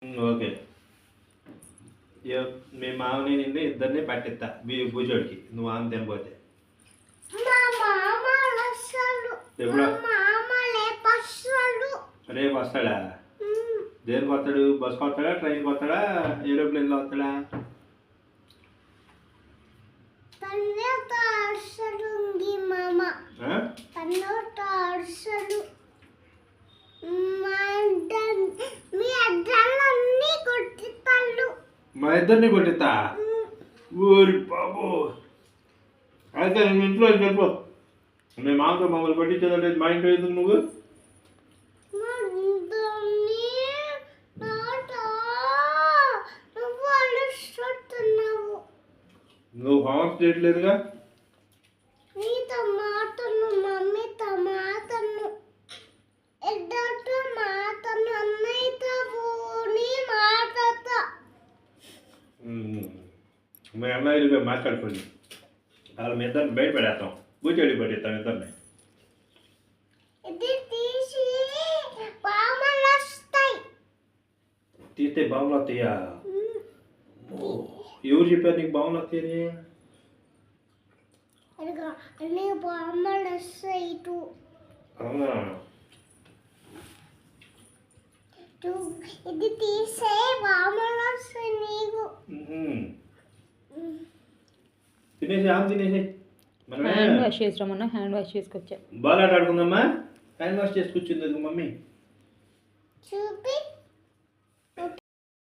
Okay. మీ మామని నిన్ను ఇద్దరిని పట్టిస్తా భూజోడికి నువ్వు ఆమె తెంపోతే. ఎప్పుడు రేపు వస్తాడా? దేనికి వస్తాడు? బస్కి వస్తాడా, ట్రైన్కి వస్తాడా, ఏరోప్లేన్లో వస్తాడా? మా ఇద్దరిని కొట్టిస్తా. ఊరి బాబు అయితే నేను ఇంట్లో చెప్పు. మీ మామతో మమ్మల్ని కొట్టించేదంటే మా ఇంట్లో ఎందుకు నువ్వు? నువ్వు హోంవర్క్ చేయట్లేదుగా? మీ అమ్మాయిలుగా మాట్లాడుకోండి. వాళ్ళ మీ ఇద్దరిని బయట పెడేస్తాం. కూర్చోడి పడేస్తాం ఇద్దరిని. తీస్తే బాగులు వస్తాయా? ఎవరు చెప్పారు నీకు బాగులు వస్తాయని? అవునా? ఇది తీసే బామలు వస్తాయి నీకు. తినేసి ఆమె తినేసి హ్యాండ్ వాష్ చేసుకురామన్నా. హ్యాండ్ వాష్ చేసుకొచ్చా. బాగా ఆడుకుందామా? హ్యాండ్ వాష్ చేసుకొచ్చింది మమ్మీ. చూపి.